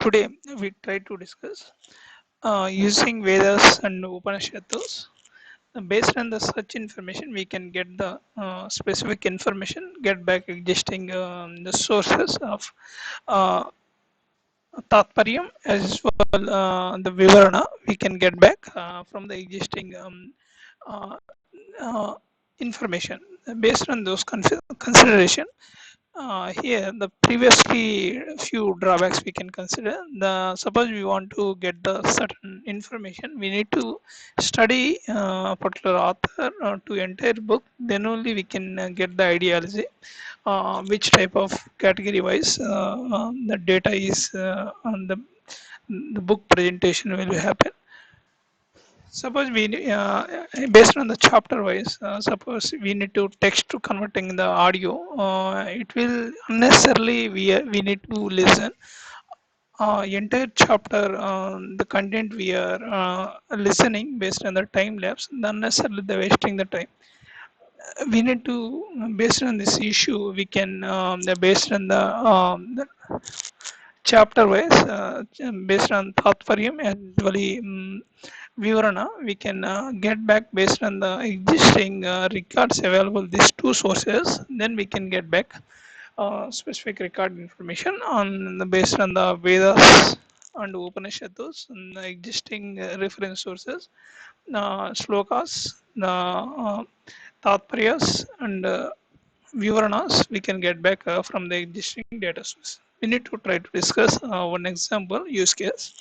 Today we try to discuss using Vedas and Upanishads. Based on the such information, we can get the specific information, get back existing the sources of uh, Tatparyam as well the Vivarana. We can get back from the existing uh, uh, information. Based on those consideration, here the previously few drawbacks we can consider. The suppose we want to get the certain information, we need to study a particular author to entire book. Then only we can get the ideology, which type of category wise the data is on the book presentation will happen. Suppose we based on the chapter wise, suppose we need to text to converting the audio, it will unnecessarily we need to listen entire chapter, the content we are listening based on the time lapse, unnecessarily the wasting the time. We need to based on this issue we can based on the chapter wise, based on Tatparyam and usually Vivarana, we can get back based on the existing records available, these two sources, then we can get back specific record information on the based on the Vedas and Upanishads and the existing reference sources, slokas, the tatparyas and Vivaranas, we can get back from the existing data source. We need to try to discuss one example use case.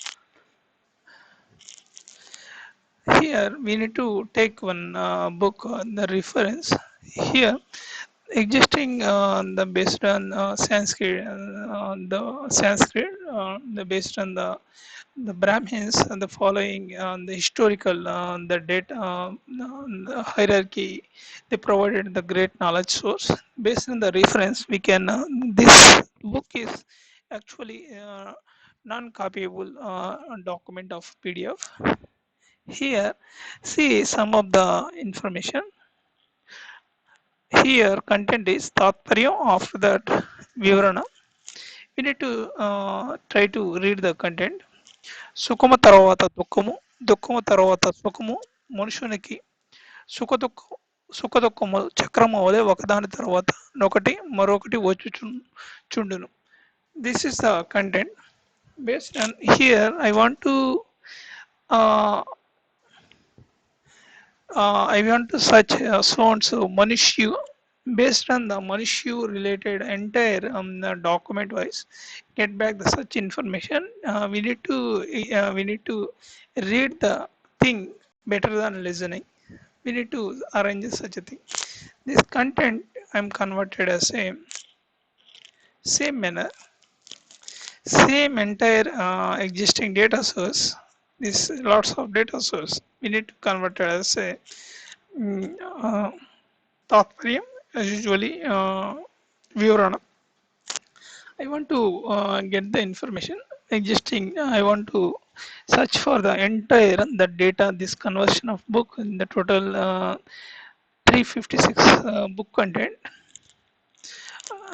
Here we need to take one book, the reference. Here existing the based on Sanskrit, the based on the Brahmins and the following the historical the data the hierarchy, they provided the great knowledge source. Based on the reference we can this book is actually non-copyable document of PDF. Here see some of the information. Here content is Tatparyam, after that Vivarana. We need to try to read the content. సుఖము తర్వాత దుఃఖము, దుఃఖము తర్వాత సుఖము, మనుషునికి సుఖ దుఃఖము చక్రము వలె ఒకదాని తర్వాత ఒకటి మరొకటి చుండును. This is the content. Based on here, I want to uh, I want to search so and so Manishu. Based on the Manishu related entire document wise, get back the such information. We need to read the thing better than listening. We need to arrange such a thing. This content I'm converted as same manner, same entire existing data source. This lots of data source. We need to convert it as a mm, uh, Tatparyam as usually Vivarana. I want to get the information existing. I want to search for the entire the data. This conversion of book in the total 356 book content.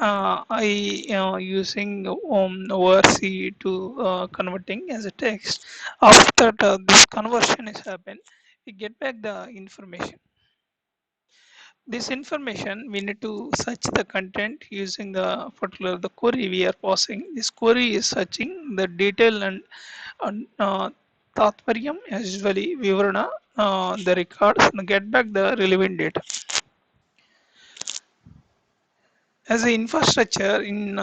I using ORC to converting as a text. After this conversion is happened, we get back the information. This information we need to search the content using the particular the query we are passing. This query is searching the detail and Tatparyam as usually Vivarana the records and get back the relevant data. As an infrastructure in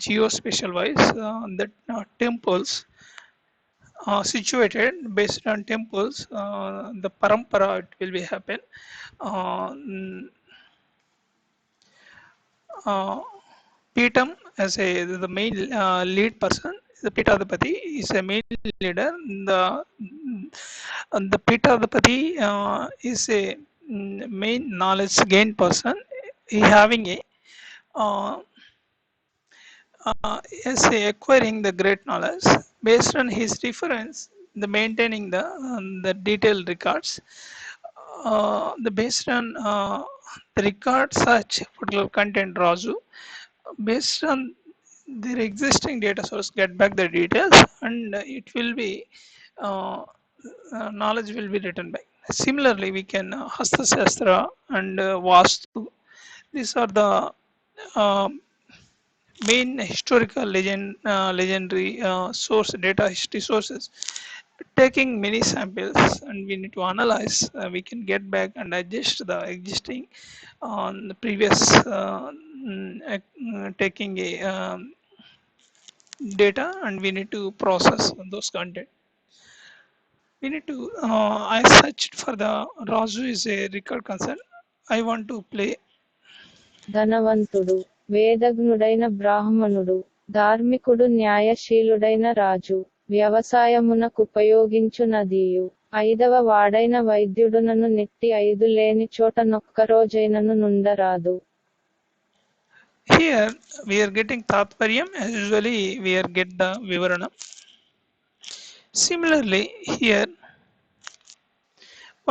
geospatial wise, the temples situated based on temples, the parampara it will be happen. Uh, uh, Pitam as the main lead person, the Pitadapati is a main leader. The Pitadapati is a main knowledge gain person. He having a uh, is acquiring the great knowledge based on his reference, the maintaining the detailed records, the based on the record such particular content Raju, based on their existing data source get back the details, and it will be uh, knowledge will be written back. Similarly, we can Hasta Shastra and Vastu. These are the uh, main historical legendary source data history sources. Taking many samples and we need to analyze, we can get back and adjust the existing on the previous taking a data, and we need to process those content. We need to I searched for the Raju is a record concern. I want to play. ధనవంతుడు, వేదజ్ఞుడైన బ్రాహ్మణుడు, ధార్మికుడు న్యాయశీలుడైన రాజు, వ్యవసాయమునకుపయోగించు నదియు, ఐదవ వాడైన వైద్యుడునను నెట్టి ఐదు లేని చోట నొక్కరోజైనను నుండరాదు. Here we are getting Tatparyam, as usually we are get the Vivaranam. Similarly, here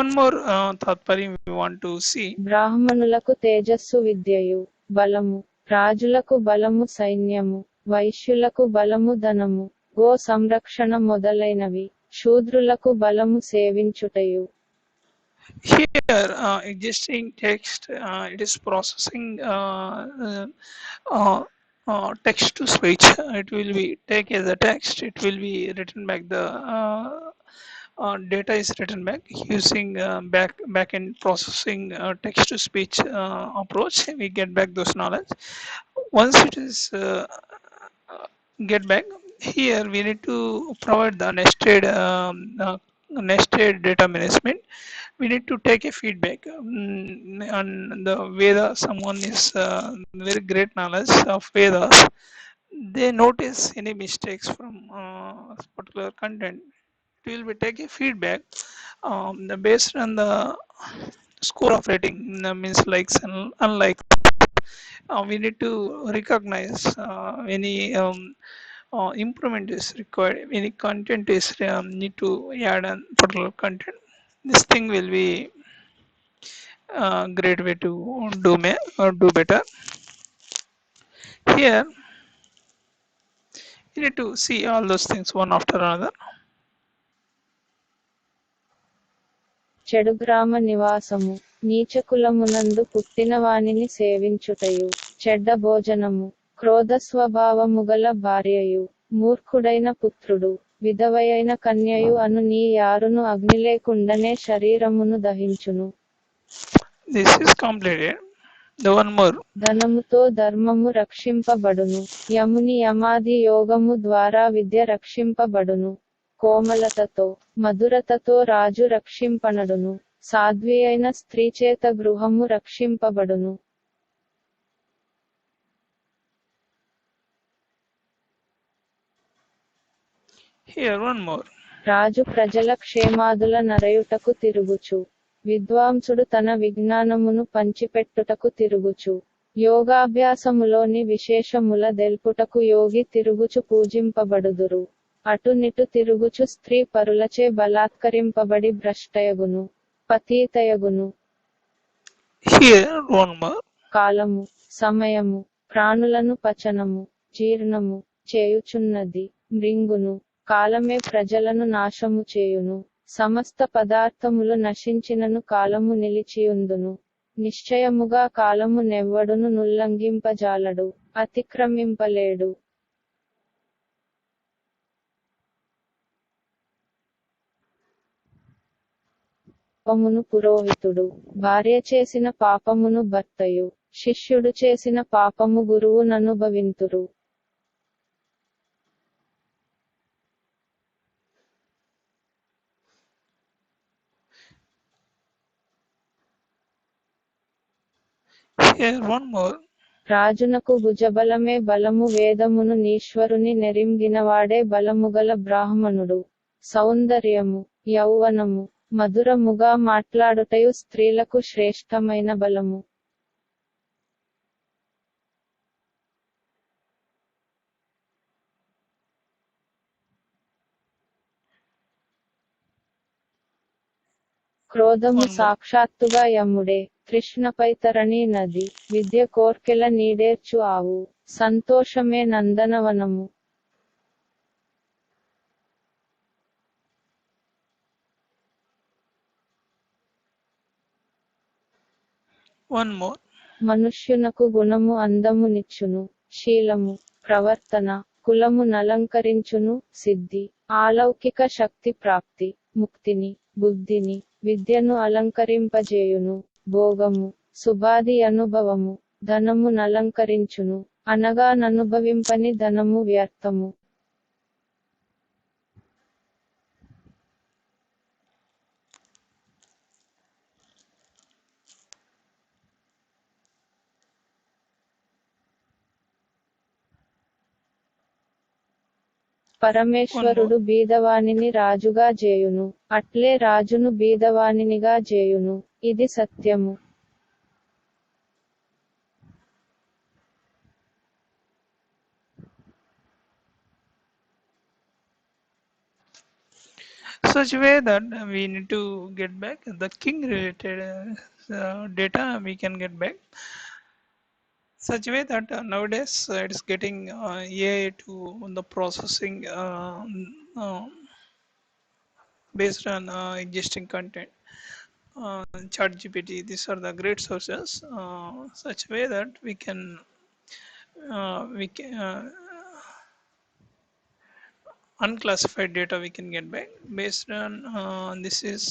one more Tatparyam we want to see. బ్రాహ్మణులకు తేజస్సు విద్యయు, బలము, రాజులకు బలము సైన్యము, వైశ్యులకు బలము ధనము, గో సంరక్షణ మొదలైనవి, శూద్రులకు బలము సేవించుటయు. Here existing text, it is processing text to speech. It will be take as a text, it will be written back the data is written back using backend processing text to speech approach. We get back those knowledge. Once it is get back, here we need to provide the nested data management. We need to take a feedback on the Veda. Someone is very great knowledge of Vedas, they notice any mistakes from particular content, it will be take a feedback based on the score of rating, means likes and unlikes. We need to recognize any improvement is required, any content is need to add on particular content. This thing will be great way to do better. Here you need to see all those things one after another. చెడు గ్రామ నివాసము, నీచకులమునందు పుట్టిన వానిని సేవించుటయు, చెడ్డ భోజనము, క్రోధ స్వభావముగల భార్యయు, మూర్ఖుడైన పుత్రుడు, విధవయైన కన్యయు అను నీ యారును అగ్నిలేకుండనే శరీరమును దహించును. This is completed. The one more. ధనముతో ధర్మము రక్షింపబడును, యముని యమాది యోగము ద్వారా విద్య రక్షింపబడును. కోమలతతో, మధురతతో రాజు రక్షింపనడును, సాధ్వి అయిన స్త్రీ చేత గృహము రక్షింపబడును. Here one more. రాజు ప్రజల క్షేమాదుల నరయుటకు తిరుగుచు, విద్వాంసుడు తన విజ్ఞానమును పంచిపెట్టుటకు తిరుగుచు, యోగాభ్యాసములోని విశేషముల దెల్పుటకు యోగి తిరుగుచు పూజింపబడుదురు. అటునిటు తిరుగుచు స్త్రీ పరులచే బలాత్కరింపబడి భ్రష్టయగును, పతీతయగును. Here one more. కాలము, సమయము, ప్రాణులను పచనము, జీర్ణము చేయుచున్నది, మృంగును. కాలమే ప్రజలను నాశము చేయును. సమస్త పదార్థములు నశించినను కాలము నిలిచియుందును. నిశ్చయముగా కాలము నెవ్వడును నుల్లంఘింపజాలడు, అతిక్రమింపలేడు. పాపమును పురోహితుడు, భార్య చేసిన పాపమును భర్తయు, శిష్యుడు చేసిన పాపము గురువు ననుభవింతురు. Here one more. రాజునకు భుజబలమే బలము, వేదమును నీశ్వరుని నెరింగినవాడే బలముగల బ్రాహ్మణుడు. సౌందర్యము, యౌవనము, మధురముగా మాట్లాడుటయు స్త్రీలకు శ్రేష్టమైన బలము. క్రోధము సాక్షాత్తుగా యముడే, కృష్ణపై తరణి నది, విద్య కోర్కెల నీడేర్చు ఆవు, సంతోషమే నందనవనము. One more. మనుష్యునకు గుణము అందము నిచ్చును, శీలము, ప్రవర్తన, కులము నలంకరించును, సిద్ధి, ఆలౌకిక శక్తి ప్రాప్తి, ముక్తిని, బుద్ధిని, విద్యను అలంకరింపజేయును, భోగము, శుభాది అనుభవము, ధనము నలంకరించును, అనగా ననుభవింపని ధనము వ్యర్థము. One more. పరమేశ్వరుడు బీదవానిని రాజుగా జేయును, అట్లే రాజును బీదవానినిగా జేయును, ఇది సత్యము. Such a way that we need to get back the king related data we can get back. Such a way that nowadays it is getting AI to the processing based on existing content. Chat GPT, these are the great sources. Such a way that we can unclassified data we can get back based on this is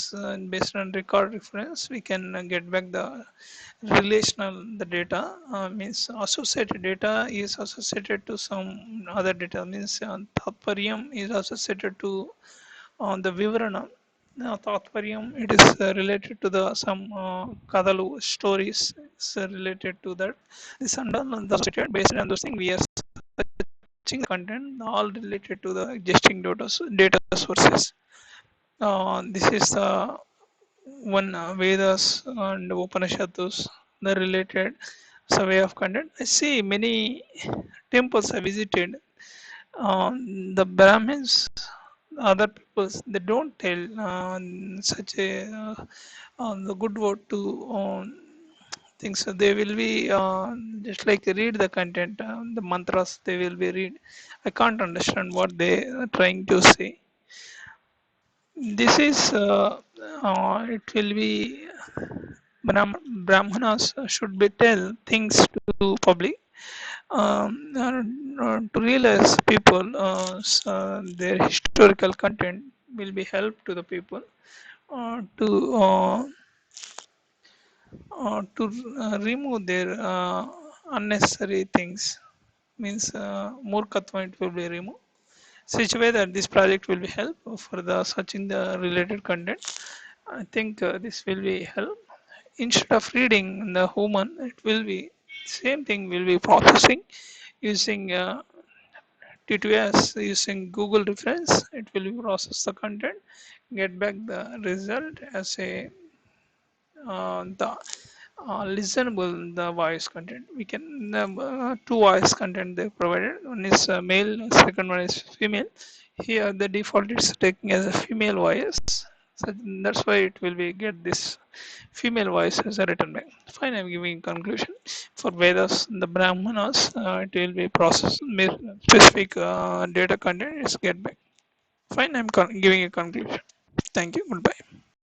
based on record reference. We can get back the relational the data means associated data is associated to some other data means tatparyam is associated to the vivarana. Tatparyam it is related to the some kadalu stories is related to that. This and all the associated based on those things we are content all related to the existing data sources. This is one Vedas and Upanishads, the related survey of content. I see many temples I visited. The Brahmins, other peoples, they don't tell such a the good word to things. So they will be just like read the content, the mantras they will be read. I can't understand what they are trying to say. This is it will be Brahmanas should be tell things to public to realize people their historical content will be help to the people to remove their unnecessary things means murkatva it will be removed such a way that this project will be help for the searching the related content. I think this will be help instead of reading the human it will be same thing will be processing using T2S using Google reference it will be process the content get back the result as a the listenable the voice content we can two voice content they provided one is male second one is female. Here the default is taking as a female voice, so that's why it will be get this female voice as a written back. Fine, I'm giving conclusion for Vedas the Brahmanas it will be processed specific data content is get back. Fine, I'm giving a conclusion. Thank you, goodbye.